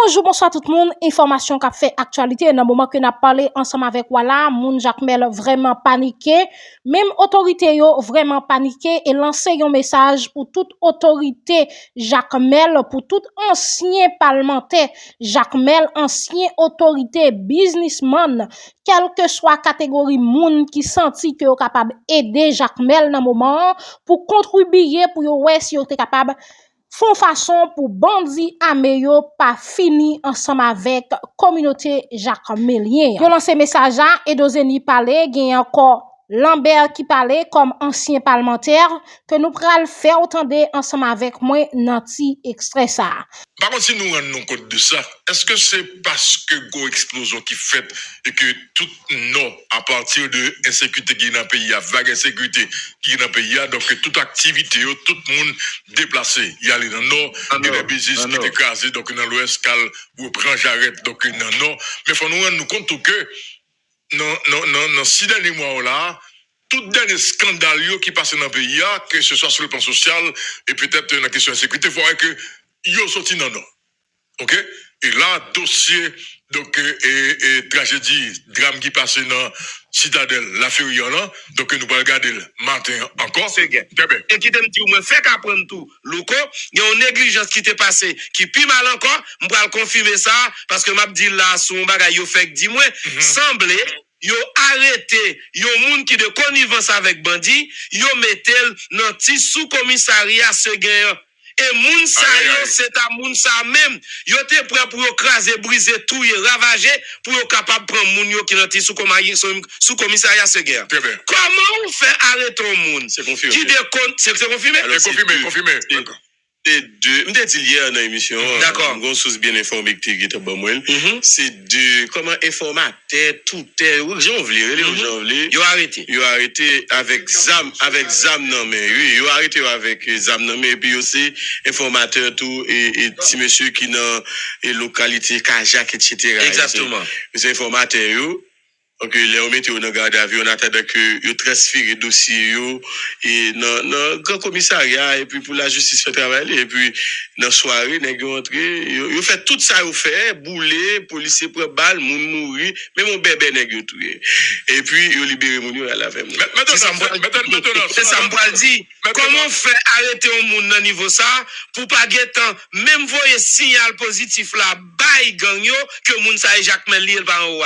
Bonjour, bonsoir tout le monde. Information qu'a fait actualité dans le moment que n'a parlé ensemble avec Wala, moun Jacmel vraiment paniqué, même autorité yo vraiment paniqué et lancé un message pour toute autorité Jacmel, pour tout ancien parlementaire Jacmel, ancien autorité businessman, quelle que soit catégorie moun qui senti que yo capable aider Jacmel dans le moment pour contribuer pour yo ouais si yo te capable font façon pour bandi ameyo pas fini ensemble avec communauté Jacmelien. Yo lancé message et dozeni parler, gen encore Lambert qui parlait comme ancien parlementaire que nous pral faire entendre ensemble avec moi nanti extrait ça. Par contre, si nous rendons compte de ça, est-ce que c'est parce que go explosion qui fait et que tout non à partir de insécurité qui est dans le pays, vague insécurité qui est dans le pays, donc toute activité, tout le monde déplacé, il y a les dans le nord, il y a des business qui est écrasé, donc dans l'ouest, cal, ou prend j'arrête, donc dans le nord. Mais il faut nous rendre compte que dans 6 derniers mois là, tout dernier scandale qui passe dans le pays, que ce soit sur le plan social et peut-être dans la question de sécurité, il faudrait que yo sorti dans non. OK? Et là, dossier, donc, et tragédie, drame qui passe dans Citadelle, la Furion, là. Donc, nous allons regarder le matin encore. C'est bien. Très bien. Et qui t'aime dit, moi, fait qu'apprendre tout. Loco, il y a une négligence qui t'est passée, qui plus mal encore. Je vais confirmer ça, parce que m'a dit là, son bagage, yo fait que dis-moi, semblait, yo arrêté, yo moun qui de connivence avec bandit, yo mettel dans petit sous-commissariat ce gagnant. Et moun sa yo, c'est à moun sa même. Yo te prêt pour écraser, briser tout, ravager, pour yo capable prendre moun yo qui nan sous commissariat ce guerre. Très bien. Comment on fait arrêter un moun? C'est confirmé. Qui déconne, c'est confirmé? C'est confirmé. D'accord. C'est deux, m'te dit hier dans l'émission, d'accord, une source bien informée qui était bon moi. C'est deux, comment informateur, tout est, Yo arrêté avec zam non mais oui, yo arrêté avec zam non mais puis aussi informateur tout et petit monsieur qui dans localité Kajak etc. Exactement. C'est informateur yo. Donc, les hommes étaient dans garde à vue, on attendait que ils transfèrent le dossier et dans grand commissariat et puis pour la justice fait travailler et puis dans soirée nèg rentré, ils fait tout ça ils fait, bouler, policier prend balle, moun mourir, même mon bébé nèg tout. Et puis ils libéré moun à la fin. Maintenant, ça me parle dit comment faire arrêter un moun dans niveau ça pour pas guetant même voyer signal positif là bail gang yo que moun ça Jacmel li el pa en haut.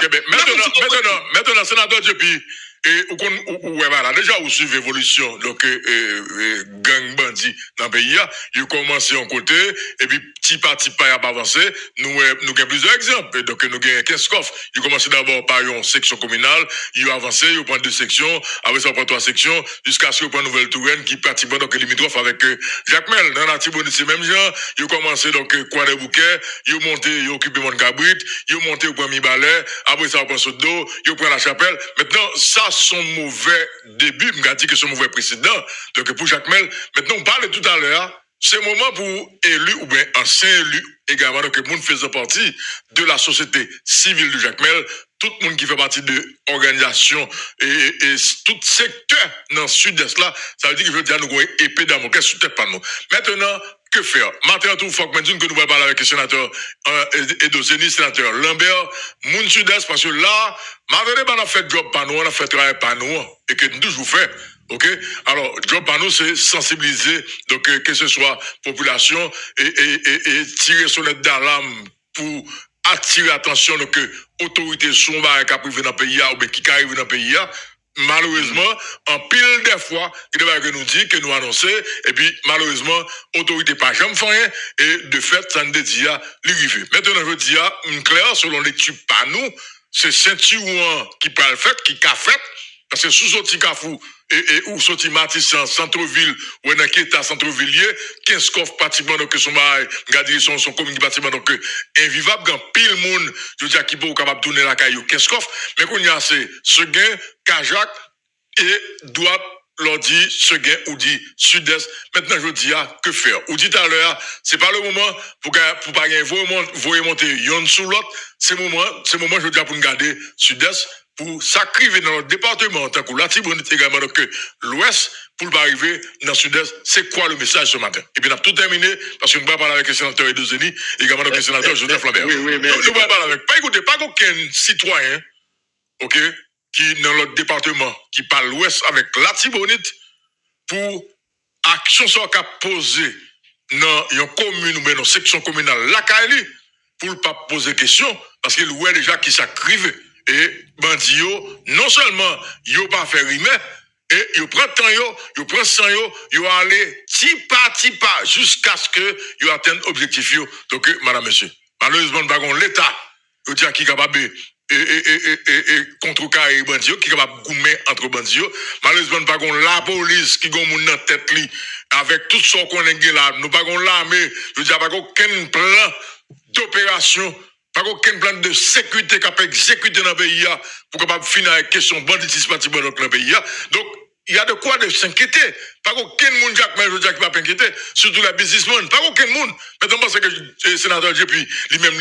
Maintenant, sénateur Djepi, et voilà, déjà, vous suivez l'évolution, donc, gang bandit dans le pays, il commence en côté, et puis, petit pas avancé, nous avons plusieurs exemples, donc, nous avons 15 coffres, il commence d'abord par une section communale, il a avancé, il prend 2 sections, après ça, il prend 3 sections, jusqu'à ce qu'il prend une nouvelle Touraine, qui pratiquement, donc, limitrophe avec Jacmel, dans la Tibonite, même genre, il a commencé, donc, quoi des bouquets, il a monté, il a occupé mon cabrit, il a monté au premier balai, après ça, il prend son dos, il prend la chapelle, maintenant, ça, son mauvais début, m'a dit que son mauvais précédent. Donc pour Jacmel, maintenant on parle tout à l'heure, c'est le moment pour élu ou bien ancien élu également, donc le monde faisant partie de la société civile de Jacmel, tout le monde qui fait partie de l'organisation et tout secteur dans le sud-est là, ça veut dire qu'il veut dire nous avons une épée dans mon cœur sous tête par nous. Maintenant, que faire? Maintenant, tout faut que nous allons parler avec le sénateur Edozeni, sénateur Lambert, moun sud-est, parce que là, maintenant, on a fait job par nous, on a fait travail par nous, et que nous toujours fait. OK? Alors, job par nous, c'est sensibiliser, donc, que ce soit population, et tirer sur les d'alarme pour attirer l'attention, donc, autorités sont qui arrivent dans le pays, ou bien qui arrivent dans le pays, malheureusement, en pile des fois, il y a que nous dit, que nous annoncer, et puis, malheureusement, autorité pas jamais fait rien, et de fait, ça ne dit à l'arrivée. Maintenant, je dis à, clair, selon l'étude pas nous, c'est Saint-Touan qui parle fait, qui a fait, parce que sous sorti Kafou, et ou sorti Matissan, centre-ville, ou en qui est à centre-ville, 15 coffres pratiquement, donc, son bail, regardez, son commune bâtiment, donc, invivable, quand pile monde, je veux dire, qui peut capable tourner la caillou, 15 coffres, mais qu'on y a, c'est, ce gain, Kajak, et doit leur dire, ce gain, ou dit, sud-est, maintenant, je dis, que faire? Ou dit tout à l'heure, c'est pas le moment, pour pas gagner, vous monter, yon sous l'autre, c'est le moment, je dis, pour nous garder, sud-est, pour s'acriver dans notre département, tant que la Tibonite également, donc l'Ouest, pour pas arriver dans le sud-est. C'est quoi le message ce matin? Et puis, on a tout terminé parce que nous allons parler avec le sénateur Edozeni et également avec le sénateur Joseph Lambert. Oui, mais... Nous allons parler avec, pas écoutez, pas aucun citoyen, ok, qui dans l'autre département, qui parle l'ouest avec la Tibonite pour action soit qu'a posé dans une commune ou bien dans une section communale la Kaili pour ne pas poser question parce qu'il voit déjà qui s'acrive et bandi non seulement yo pas fait rimer et yo prend temps yo prend sang yo aller petit pas jusqu'à ce que yo atteigne objectif yo. Donc madame monsieur, malheureusement nous avons l'état yo dit qui capable et contrecarrer bandi qui capable goumer entre bandi malheureusement nous pas la police qui gon moun dans tête li avec tout ce qu'on a là nous pas l'armée je dis pas aucun plan d'opération pas aucun plan de sécurité capable exécuter dans le pays pour capable finir avec question banditisme dans le pays donc il y a de quoi de s'inquiéter. Pas aucun monde Jacques mais je dis qui va pas inquiéter, surtout les businessmen, pas aucun monde. Mais donc parce que le sénateur JP lui-même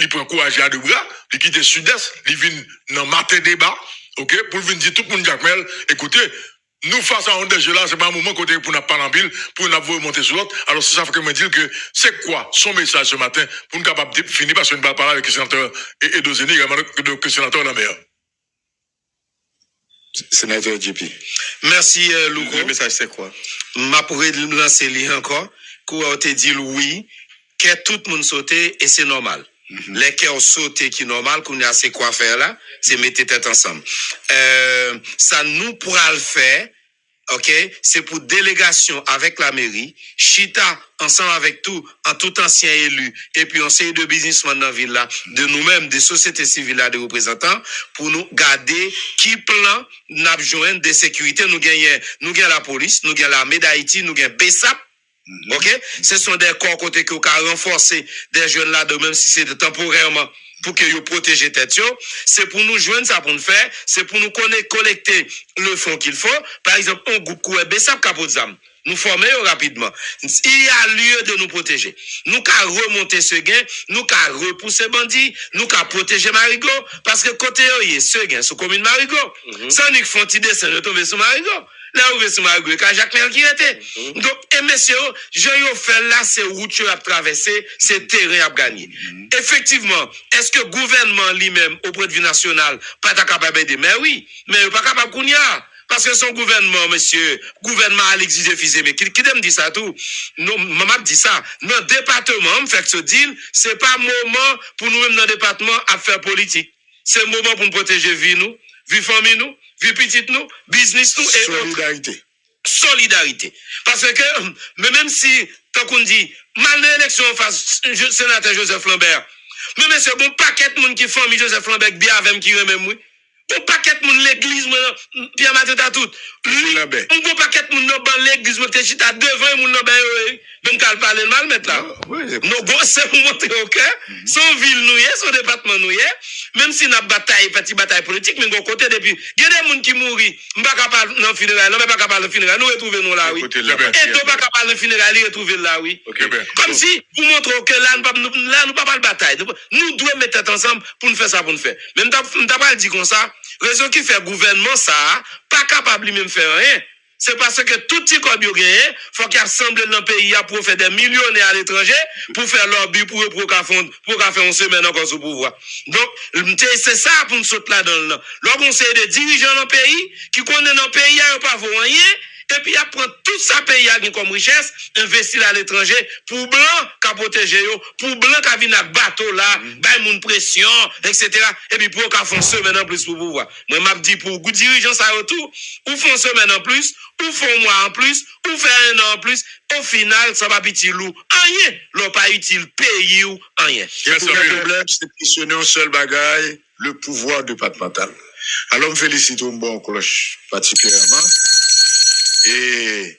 il prend courage à deux bras, il quitte le sud-est, il vient dans matin débat, OK, pour venir dire tout le monde Jacques Mel, écoutez, nous face à un danger là, c'est pas un moment côté pour nous parler en ville, pour nous remonter sur l'autre. Alors c'est ça que me dire que c'est quoi son message ce matin pour nous capable de finir parce qu'on va parler avec le sénateur Edozeni également que le sénateur Lambert. Sénateur JP. Merci, Louko. Le message, c'est quoi? Ma pourrais lancer li encore. Qu'on te dit oui, que tout le monde saute et c'est normal. Les cœurs sautent qui est normal, qu'on a assez quoi faire là, c'est mettre tête ensemble. Ça nous pourra le faire. OK, c'est pour délégation avec la mairie, chita ensemble avec en tout ancien élu et puis on série de businessmen dans la ville là, de nous-mêmes des sociétés civiles là, des représentants pour nous garder qui plan n'a joindre de sécurité nous gagnons la police, nous gagnons l'armée d'Haïti, nous gagnons BESAP. OK, ce sont des corps côté qui ont renforcé des jeunes là de même si c'est temporairement pour que vous protégez tête, c'est pour nous joindre ça pour nous faire, c'est pour nous collecter le fonds qu'il faut. Par exemple, un groupe qui ça capot d'âme. Nous former rapidement. Il y a lieu de nous protéger. Nous qu'à remonter ce gain, nous qu'à repousser bandits, nous qu'à protéger Marigot parce que côté ce gain sur commune Marigot. Sans nous font idée c'est retomber sur Marigot. Là où sur Marigot, quand Jacques Mel qui était. Donc et messieurs, je yo fait là c'est route à traverser, c'est terrain à gagner. Effectivement, est-ce que le gouvernement lui-même auprès du national pas capable d'aider? Mais oui, mais pas capable kounya. Parce que son gouvernement, monsieur, gouvernement à l'exiger fils mais qui me dit ça tout? Non, maman dit ça. Dans le département, me fait ce deal, c'est pas moment pour nous-mêmes dans le département à faire politique. C'est le moment pour nous protéger vie nous, vie famille nous, vie petite nous, business nous et solidarité. Solidarité. Parce que, même si, tant qu'on dit, mal l'élection face sénateur Joseph Lambert, mais c'est bon paquet de monde qui famille Joseph Lambert bien avec qui même moi. Bon paquet de monde l'église Pierre Martin ta tout. Un bon paquet de monde dans l'église moi qui ta devant monde ben donc qu'elle parler mal mettre là. Non bon c'est pour montrer OK. Son ville nous est, son département nous est, même si n'a petite bataille politique mais de côté depuis il y a des monde qui mourir, pas capable dans funérailles, non pas capable dans funérailles, nous retrouver nous là oui. Et toi pas capable dans funérailles, retrouver là oui. Comme si vous montrez que là nous pas de bataille. Nous devons mettre tête ensemble pour nous faire ça pour nous faire. Même t'as pas dit comme ça. Raison qui fait gouvernement ça, pas capable même faire rien. C'est parce que tout petit corps bio gagné, faut qu'il assemble dans le pays pour faire des millionnaires à l'étranger, pour faire leur but pour faire une semaine encore sous pouvoir. Donc, c'est ça pour nous sauter là-dedans. Leur conseil de dirigeants dans le pays, qui connaissent dans le pays, ils n'ont pas rien. Et puis, il prend tout ça pays comme richesse, investir à l'étranger, pour blanc, qui protéger, pour blanc, qui vient avec bateau là, bail mon pression, etc. Et puis, pour qu'on fasse semaine en plus pour pouvoir. Moi, m'a dit pour les dirigeants, ça retour, ou font semaine en plus, ou font un mois en plus, ou faire un an en plus. Au final, ça va pas utile ou rien. L'on pas utile pays ou rien. Le problème, c'est questionner un seul bagaille, le pouvoir départemental. Alors, je félicite un bon cloche particulièrement. Et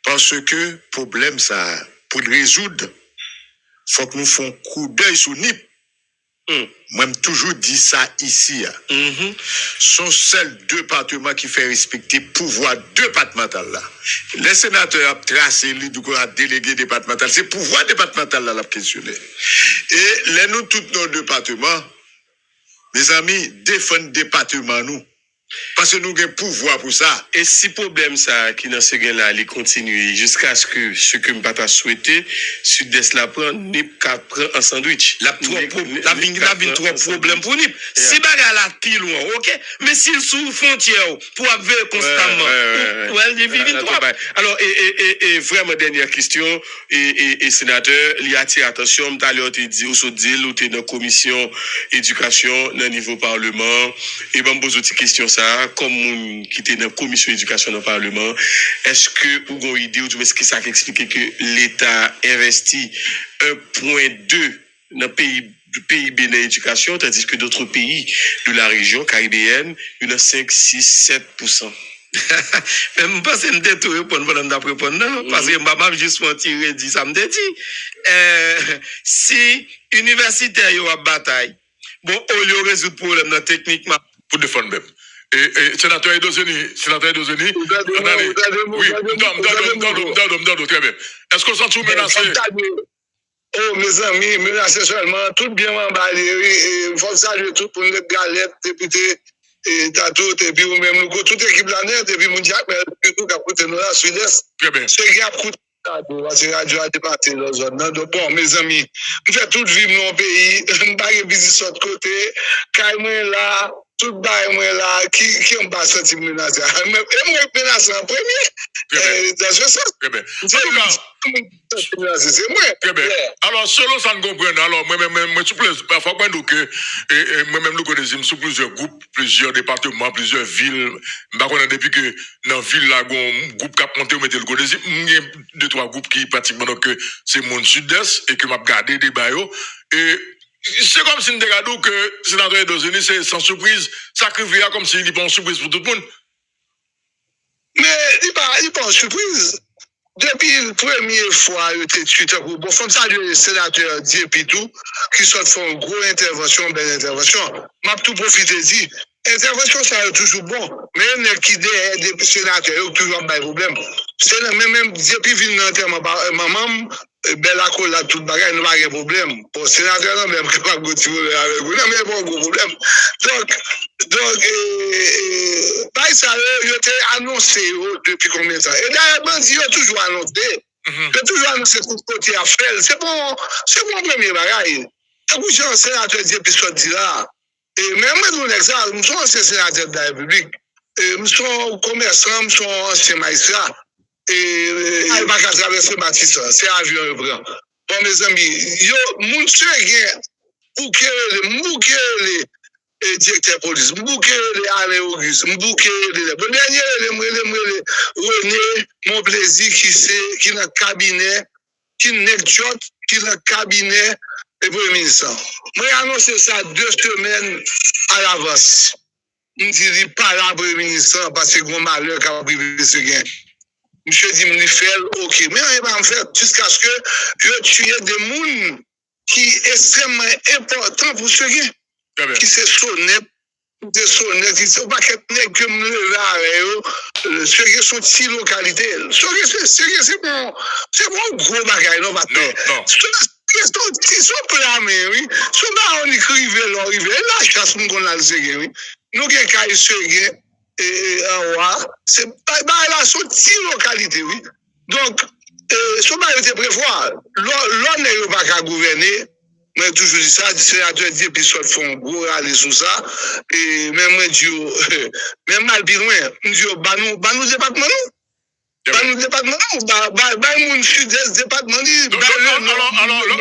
parce que problème ça, pour le résoudre, faut que nous fassions coup d'œil sur NIP. Moi, j'ai toujours dit ça ici. Son seul département qui fait respecter le pouvoir départemental là. Les sénateurs ont tracé le délégué départemental. C'est le pouvoir départemental là, la questionner. Et les nous, tous nos départements, mes amis, défendent le département nous. Parce que nous avons pouvoir pour ça. Et si problème ça, qui dans ce gain-là, il continue jusqu'à ce que je ne pas souhaité, Sud-Est la prend, NIP prend un sandwich. La trop problème pour nous. Si bagarre la ti loin, ok? Mais s'il sous frontière, pour avoir constamment. Alors, et vraiment, dernière question, et sénateur, il attire attention, tout à l'heure, tu dit, ou tu es dans la commission éducation, dans le niveau parlement, et ben, pose une question ça, comme qui était dans la commission éducation dans le parlement, est-ce que vous avez une idée, ou est-ce que ça explique que l'État investit 1,2 dans le PIB dans l'éducation, tandis que d'autres pays de la région caribéenne, il y a 5, 6, 7%. Je pense que je vais tout répondre pendant que je répondre, parce que je vais juste mentir, ça me dit. Si universitaire y a bataille, bon, au lieu de résoudre le problème techniquement. Pour défendre même. Et sénateur Edozeni, oui, très bien. Est-ce qu'on s'en trouve menacé? Oh, mes amis, menacé seulement, tout bien emballé, il faut saluer tout pour les galettes, députés, et Tatou, et puis même nous, toute équipe de la net, et puis mon diable, mais tout qui a coûté nous là, Sud-Est. Très bien. Ce qui a coûté, c'est radio a débattu dans la zone. Donc, bon, mes amis, nous faisons tout vivre dans le pays, nous avons visite sur l'autre côté, quand là, tout bail moi là, qui on pas senti menacé. Et moi, menacé en premier. Dans ce sens. Très bien. En tout cas, c'est moi. Très bien. Alors, selon ça, nous comprenons. Alors, moi, parfois, moi-même, nous connaissons sous plusieurs groupes, plusieurs départements, plusieurs villes. Depuis que dans la ville, là, un groupe qui a monté, vous mettez le connaissez. Il y a 2-3 groupes qui, pratiquement, c'est mon sud-est et que m'a gardé des baillots. Et c'est comme si nous regardons que le sénateur Edozeni, c'est sans surprise, sacrifié comme s'il n'y a pas une surprise pour tout le monde. Mais il n'y a pas de surprise. Depuis la première fois, il était tué pour bon, faut saluer le sénateur Diepitou, qui sont fait une grosse intervention, une belle intervention. M'a tout profité dit, intervention, ça est toujours bon. Mais il y a qui des sénateurs, il y a toujours pas de problème. C'est même depuis qu'il vient dans maman, Bella Cola, tout bagage, il n'y a pas de problème. Pour le sénateur, non, même, pas de tirer avec vous, non, mais il n'y a pas de problème. Donc, ça, il a été annoncé depuis combien de temps? Et d'ailleurs, il a toujours annoncé. Il a toujours annoncé tout côté à faire. C'est bon premier bagage. Quand vous êtes un sénateur dit, puis soit dit là. Et même moi, je suis un sénateur de la République. Je suis un commerçant, je suis un ancien magistrat. Et il n'y a pas qu'à traverser Baptiste, c'est avion je prends. Bon, mes amis, mon seul bouquet les directeurs de police, bouquet les Alain Auguste, bouquet les. Le dernier, René, mon plaisir, qui est dans le cabinet, qui n'est dans le cabinet du Premier ministre. Moi, j'ai annoncé ça 2 semaines à l'avance. Je ne dis pas là, Premier ministre, parce que c'est un malheur qui a privé ce gain. Monsieur dit, me fait, ok. Mais on va en faire jusqu'à ce que je tue des gens qui est extrêmement important pour ce gain. Qui se sonnent, qui sont pas que me lever ceux qui sont si localités. C'est bon gros bagage, non, maintenant. Ils sont plamés, oui. Sont là, on écrit, la chasse, on a le ségué, oui. Nous, qui a eu ségué, c'est pas la sortie localité, oui. Donc, ce pas été prévoir. L'on n'est pas qu'à gouverner. Mais toujours dit ça, le sénateur dit, puis soit font gros aller sur ça. Et même moi, même mal plus loin, nous disons, bah nous département, nous. Bah nous département, bah nous sud-est département. Alors, l'on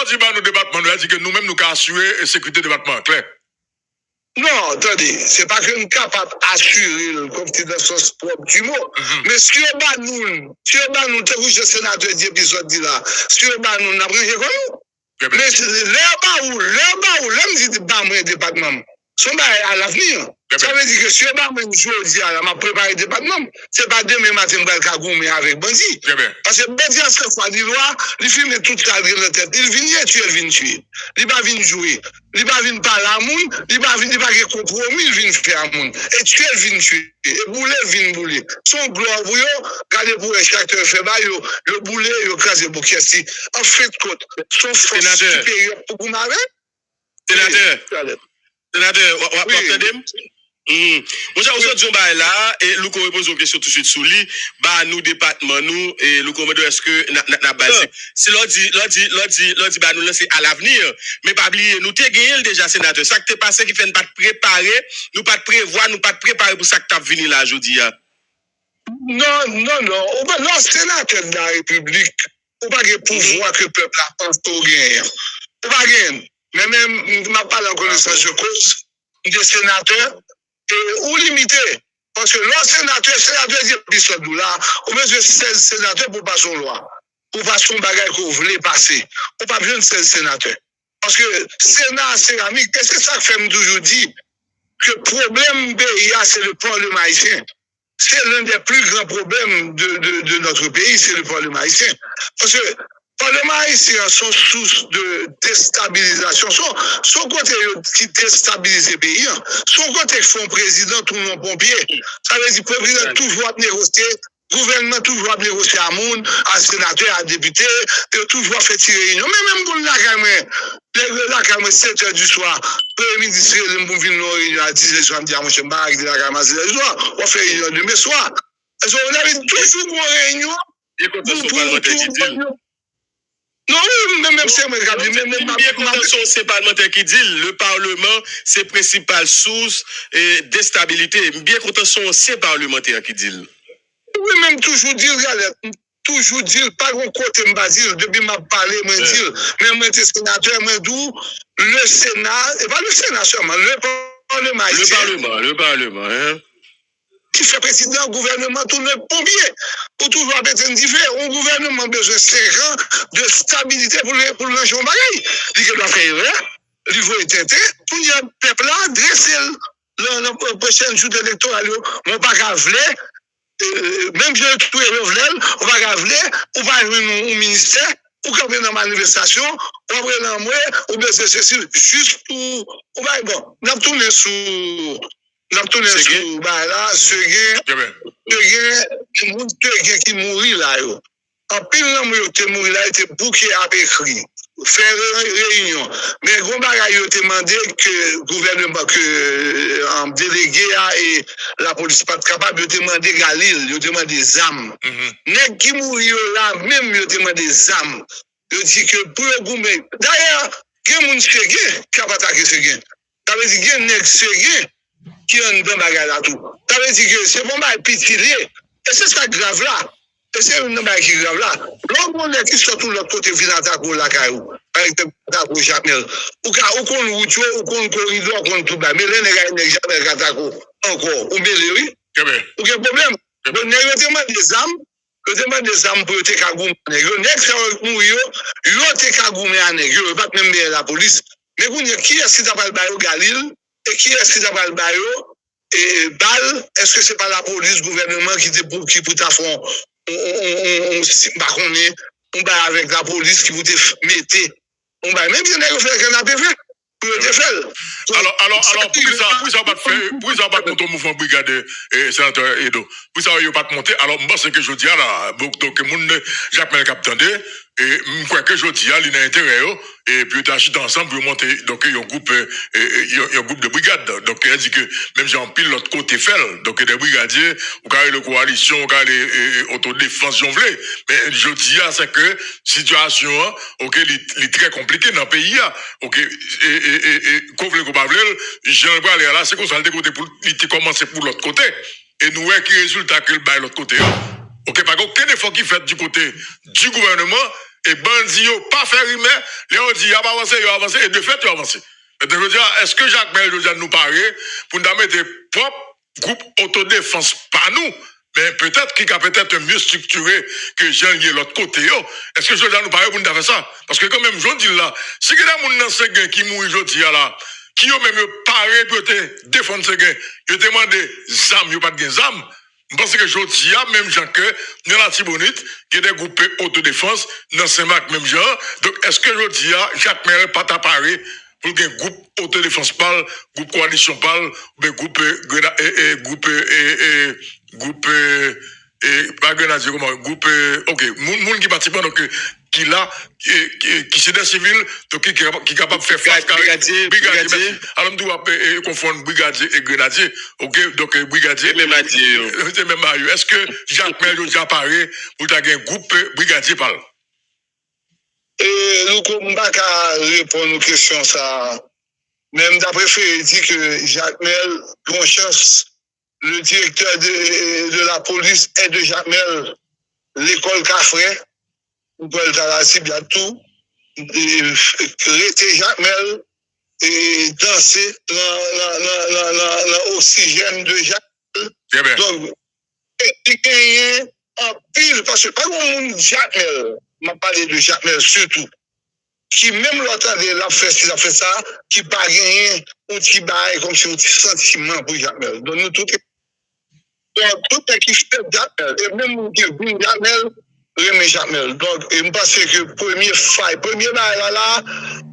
dit, bah nous département, nous a dit que nous-mêmes, nous avons assuré la sécurité du département, clair. Non, attendez, c'est pas que nous sommes capables d'assurer, comme tu dis dans le sens propre du mot. Mais si nous, tu as vu le sénateur dit, puis soit dit là, si nous, nous avons rien comme nous. Mais là-bas où, l'homme dit pas mon département, son bail à l'avenir. Ça veut dire que si je dis à m'a préparé le département, c'est pas demain matin que je vais gagner avec Bandi. Parce que Bandi, à ce fois, il doit, il filme toute la tête. Il vient tuer, il vient tuer. Il va venir jouer. Il va venir parler à monde. Il va venir faire un compromis, il vient faire à monde. Et tuer, il vient tuer. Et bouler, il vient bouler. Son gloire, vous regardez pour un tracteur fait bail, le bouler, il crase pour qu'est-ce en fait, son force supérieure pour vous m'avez. Sénateur, Mon cher, aujourd'hui, on va là, et nous repose une question tout de suite sous lui, bah, nous, département, nous, et nous, comment est-ce que, n'a basé. Si l'on dit, bah, nous lancer à l'avenir, mais pas oublier, nous, t'es gagné déjà, sénateur. Ça que t'es passé qui fait ne pas te préparer, nous pas te prévoir, nous pas te préparer pour ça que t'as venu là, aujourd'hui. Non. Non, sénateur de la République, ou pas de pouvoir que le peuple a pense au gain. Ou pas gain. Mais même, m'a pas la connaissance de cause, de sénateur, ou limité. Parce que le sénateur dit, épisode là, ou même 16 sénateurs pour passer une loi. Ou passer un bagage que vous voulez passer. Ou pas besoin de 16 sénateurs. Parce que Sénat céramique, qu'est-ce que ça fait toujours dire que le problème BIA, c'est le Parlement haïtien. C'est l'un des plus grands problèmes de notre pays, c'est le Parlement haïtien. Parce que le Parlement haïtien sont source de déstabilisation. Son côté qui déstabilise le pays, son côté qui font président tout le monde pompier. Ça veut dire que le président toujours négocier. Le gouvernement toujours négocier à monde, à sénateur, à député, toujours fait tirer réunion. Mais même pour la caméra, 7 heures du soir, le ministre, le mouvement réunion à 10 heures, je me dis à mon chemin, il dit la caméra, 6 heures du soir, on fait réunion demain soir. On avait toujours une réunion. Non, même c'est moi qui dis, même bien content c'est parlementaire qui dit le Parlement c'est principale source et d'instabilité. Bien content c'est parlementaire qui dit. Oui, même toujours dire, pas un côté m'a dire, depuis m'a parlé, moi dire, mais moi j'étais sénateur, moi d'où le Sénat, et pas le Sénat seulement, le Parlement. Le Parlement, hein. Qui fait président gouvernement tout le pompier. Pour toujours être différent, un gouvernement besoin de 5 ans de stabilité pour le changement bagaille. Il doit faire, il faut être, tout le peuple là, dresser le prochain jour électoral, on va pas même si tout est revenu, on va gavler, on va arriver au ministère, ou quand on dans la manifestation, on va prendre un mois, ou bien c'est ceci, juste pour, on va, bon, on a tourné sous, bah là, ce gain qui mourit là, en pile, l'homme qui mourit là, était bouqué à écrit. Faire réunion. Mais gros bagay yo demandé que le gouvernement, que en délégué et la police pas capable de demander Galil, yo demandé des armes. Nèg qui mourir là même yo demandé des armes. Yo dit que pour le gouvernement. D'ailleurs, gen moun ségué qui a attaqué ségué. Ça veut dire gen nèg ségué qui en dans bagay là tout. Ça veut dire que c'est bon bagay pitilé. Et c'est ça grave là. Et c'est une bagay qui grave là. L'homme qui sont tout l'autre côté vient attaquer la caillou. Par exemple, attaquer Jamel. Ou qu'on route, ou qu'on corridor, ou qu'on tout bas. Mais là, n'est jamais attaquer encore. Ou bien, oui. Ou quel problème? Donc, nous demandons des armes. Nous demandons des armes pour te cagoum. Nous mourir, nous te cagoum à nègre. Nous pas même la police. Mais qui est-ce qui t'a pas le bail au Galil? Et qui est-ce qui t'a pas le bail et balle? Est-ce que c'est pas la police, gouvernement qui peut t'affronter? On va avec la police qui vous mette. On va même si on a fait un canapé fait. Alors, pour ça pas monter au mouvement brigade sénateur Edo. Pour ça, il pas monter. Alors, moi, c'est que je dis là, donc, mon Jacques Mel Capitaine, et je crois que je dis là, il a intérêt, et puis, tu as ensemble pour monter, donc, il y a un groupe de brigades. Donc, il dit que même si on pile l'autre côté fait, donc, des brigadiers, ou quand il y a coalition, ou quand il y a autodéfense, j'en voulais. Mais je dis là, c'est que situation, ok, est très compliquée dans le pays, ok, qu'on veut qu'on pas veut, j'en vais aller là, c'est qu'on s'en côté pour, il commence pour l'autre côté. Et nous, voyons qui résultat que le bail l'autre côté. Ok, pas aucun effort qui fait du côté du gouvernement, et bandit, pas faire rimer, les on dit, il a avancé, et de fait, il a avancé. Et je veux dire, est-ce que Jacques Mel nous paraît pour nous mettre propre groupe autodéfense, pas nous, mais peut-être qu'il a peut-être mieux structuré que Jean Lié l'autre côté. Est-ce que je nous paraît pour nous faire ça? Parce que quand même, je dis là, si il y a des gens qui mourent, je dis là, qui ont même paré pour te défendre ce gars, ils demandent des armes, ils n'ont pas de armes. Parce que je dis, même gens que, dans la Tibonite, il y a des groupes autodéfense, dans Saint-Marc, même gens. Donc, est-ce que je dis, Jacques Mel pas t'apparer pour qu'un groupe autodéfense parle, groupe coalition parle, ou groupe, pas grenadier, comment, groupe, ok, moun qui participent, donc, qui là, qui c'est des civils, donc qui est capable de faire face brigadier. Alors, nous devons confondre brigadier et grenadier. Ok, donc brigadier. Même à dire. C'est même à est-ce que Jacques Mel déjà parlé pour avoir un groupe brigadier parle? Et nous, comme pas qu'à répondre aux questions, ça. Même d'après fait, il dit que Jacques Mel, bonne chance, le directeur de la police est de Jacques Mel, l'école Cafré, ou pour le Tarassi, il y a tout. Rester Jacques Mel et danser dans l'oxygène de Jacques Mel. Donc, il gagne en pile, parce que pas comme Jacques Mel, m'a parlé de Jacques Mel surtout, qui même l'autre l'a fait ça, qui pas gagné, ou qui baille comme si on sentiment pour Jacques Mel. Donc, nous, tout est qui fait Jacques Mel, et même qui vit Jacques Mel, remet Jacques Mel. Donc, je pense que premier bail là,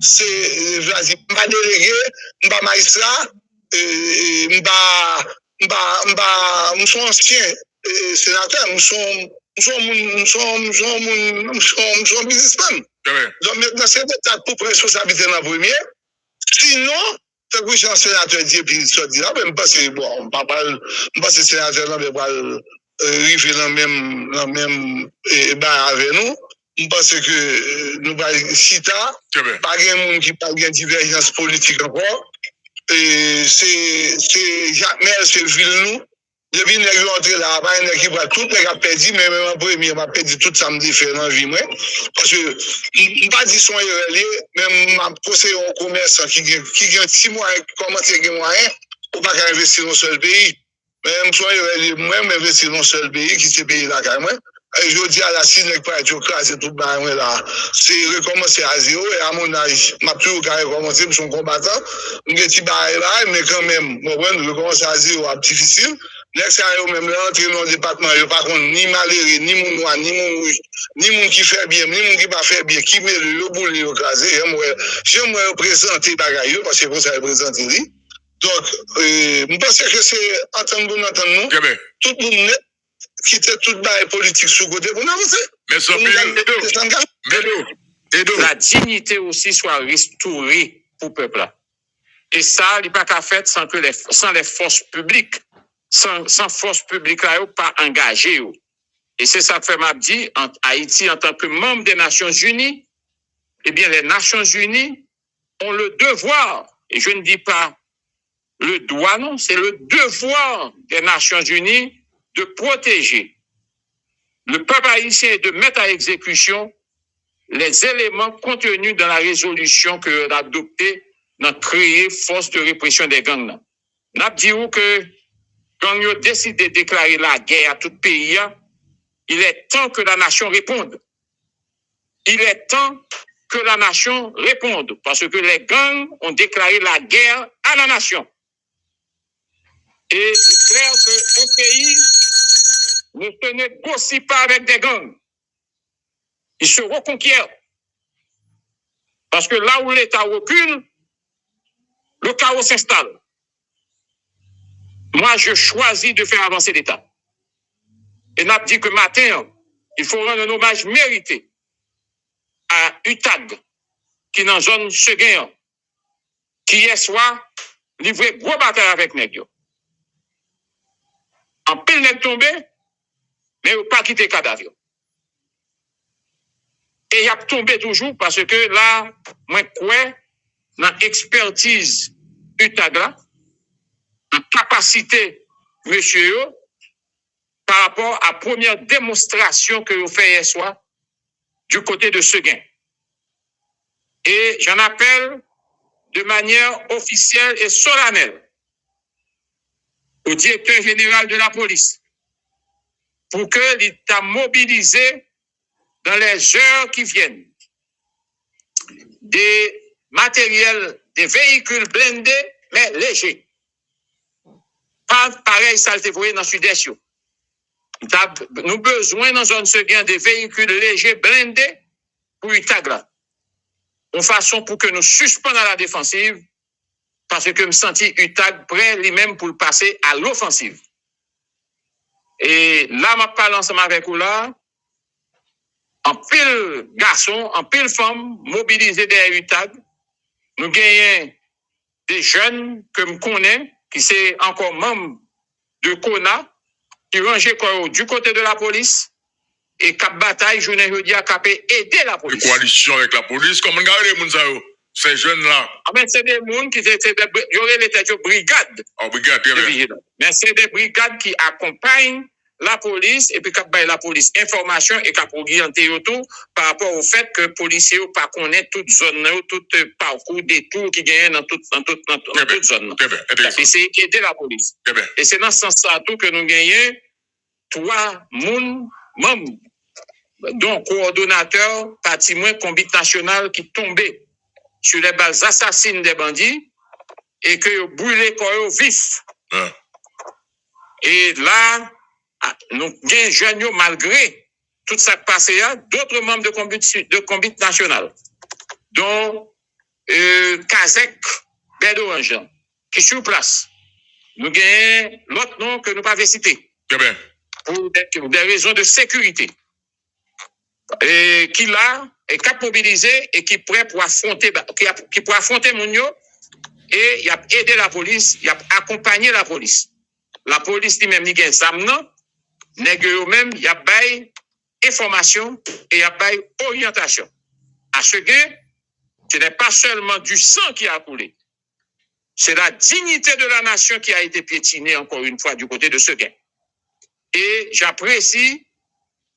c'est, vas-y, m'a délégué, m'a magistrat, nous sommes anciens sénateurs, nous sommes businessmen. Donc maintenant, c'est d'état pour prendre responsabilité dans le premier. Sinon, c'est que j'ai un sénateur dit, puis il se dit, ah ben, parce que, bon, on parle, parce que sénateur, là, mais pas arriver dans le même avec nous. Parce que nous avons CITA, pas de monde qui parle de divergence politique encore. C'est Jacques Mel, c'est ville nous. Depuis que nous entré là, pas une équipe tout le gars perdu, mais même en premier, m'a perdu tout samedi fait dans la vie moi. Parce que je pas dit son erreur, même m'a conseillé un commerçant qui gagne 6 mois, commence à gagner moyen, pour pas investir dans un seul pays. Même son erreur, moi, m'investir dans un seul pays, qui c'est pays là quand même. Je dis à la Sine, pas être classé tout le là. C'est recommencer à zéro, et à mon âge, m'a toujours recommencer pour son combattant. Je dis, mais quand même, moi, je recommence à zéro, c'est difficile. L'extérieur même là, entrer dans le département, il n'y a pas ni malheureux, ni moun noir, ni moun rouge, ni moun qui fait bien, ni moun qui pas fait bien, qui met le boule le crasé. J'aimerais représenter bagaille parce que vous ça représenter lui. Donc, je pense que c'est entendre nous, tout le monde quitter toute baille politique sous côté pour nous avancer. La dignité aussi soit restaurée pour le peuple là. Et ça, il n'est pas qu'à faire sans les forces publiques. Sans force publique là, pas engagé. Et c'est ça que fait m'a dit, en Haïti, en tant que membre des Nations Unies, eh bien, les Nations Unies ont le devoir, et je ne dis pas le droit, non, c'est le devoir des Nations Unies de protéger le peuple haïtien et de mettre à exécution les éléments contenus dans la résolution que l'on a adoptée dans créer force de répression des gangs. N'a dit que quand ils ont décidé de déclarer la guerre à tout pays, il est temps que la nation réponde. Il est temps que la nation réponde, parce que les gangs ont déclaré la guerre à la nation. Et c'est clair qu'un pays ne se négocie pas avec des gangs. Il se reconquiert. Parce que là où l'État recule, le chaos s'installe. Moi, je choisis de faire avancer l'État. Et n'a dit que matin, il faut rendre un hommage mérité à UTAG, qui est dans la zone Seguin, qui hier soir livré gros bataille avec Nègre. En pile Nègre tombé, mais il n'a pas quitté le cadavre. Et il a tombé toujours parce que là, moi, quoi, dans l'expertise UTAG là, en capacité, monsieur, par rapport à la première démonstration que vous faites hier soir du côté de Seguin. Et j'en appelle de manière officielle et solennelle au directeur général de la police pour que l'État mobilisé dans les heures qui viennent des matériels, des véhicules blindés, mais légers. Pas pareil, ça le voyez dans le sud-est. Nous avons besoin dans zone Seguin des véhicules légers blindés pour UTAG là. En façon pour que nous suspendions la défensive, parce que me senti UTAG prêt lui-même pour le passer à l'offensive. Et là, je parle ensemble avec vous là. en pile garçons, en pile femmes mobilisés derrière UTAG. Nous gagnons des jeunes que je connais, qui sont encore membres de CONA, qui rangent du côté de la police et qui bataille journée jeudi à aider la police. Une coalition avec la police, comment garder les gens, ces jeunes-là? Ah ben c'est des gens qui y aurait les têtes de brigade. Oh, brigade, très bien. Mais c'est des brigades qui accompagnent la police et puis qui baillent la police information et qui orienter autour par rapport au fait que les policiers ne connaissent pas toute zone, tout parcours des tours qui gagnent dans toute zone. Et c'est aider la police. Et c'est dans ce sens-là tout que nous gagnons 3 membres, dont coordonnateur, parti moins combat national qui tombait sur les balles assassines des bandits et que brûlé corps vif. Et là, nous gagnons jeunes malgré tout ça qui passe là, d'autres membres de combat national, dont Kazek Bedorange, qui sur place. Nous gagnons l'autre nom que nous pas citer. Pour des raisons de sécurité. Et qui là est capable mobilisé et qui est prêt pour affronter Mounio et il a aidé la police, il a accompagné la police. La police lui-même n'y gagne ça non, nèg yo même il a bail information et il a bail orientation. À ce gain, ce n'est pas seulement du sang qui a coulé. C'est la dignité de la nation qui a été piétinée encore une fois du côté de ce gain. Et j'apprécie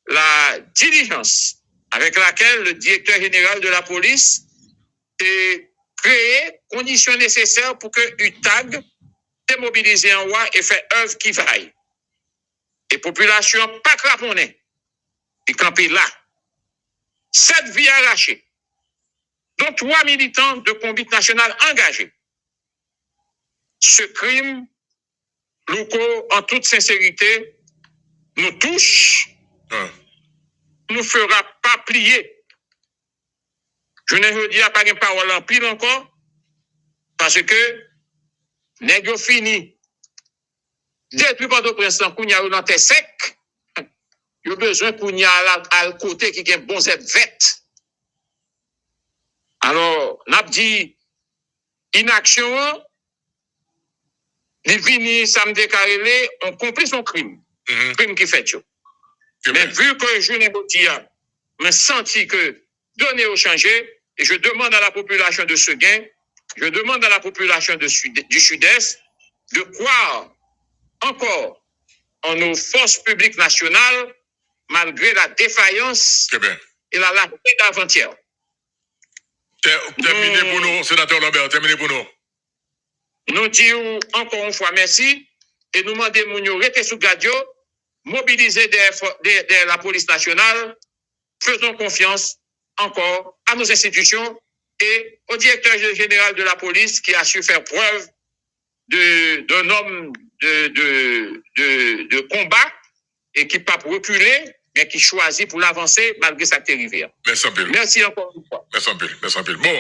la diligence avec laquelle le directeur général de la police a créé conditions nécessaires pour que UTAG se mobilise en roi et fait œuvre qui vaille. Et population pas craponnée et campé là. 7 vies arrachées, dont 3 militants de combat national engagés. Ce crime, Louko, en toute sincérité, nous touche, nous fera pas plier. Je ne veux dire pas une parole en pile encore, parce que nèg yo fini. Depuis Port-au-Prince, Kounia ou dans terre sec, yo besoin Kounia à côté qui gen bon zèp vête. Alors, n'a dit inaction, li vini samedi carrelé, on compris son crime. Crime qui fait yo. Mais vu que je n'ai pas dit, me senti que donner au changer, et je demande à la population de Seguin, je demande à la population du Sud-Est de croire encore en nos forces publiques nationales, malgré la défaillance et la lâcheté d'avant-hier. Terminé pour nous, sénateur Lambert, terminé pour nous. Nous disons encore une fois merci et nous demandons de rester sous Gadio, mobiliser la police nationale, faisons confiance encore à nos institutions et au directeur général de la police qui a su faire preuve d'un homme de combat et qui n'a pas reculé, mais qui choisit pour l'avancer malgré sa terrible. Merci un peu. Merci encore une fois. Merci un peu. Bon.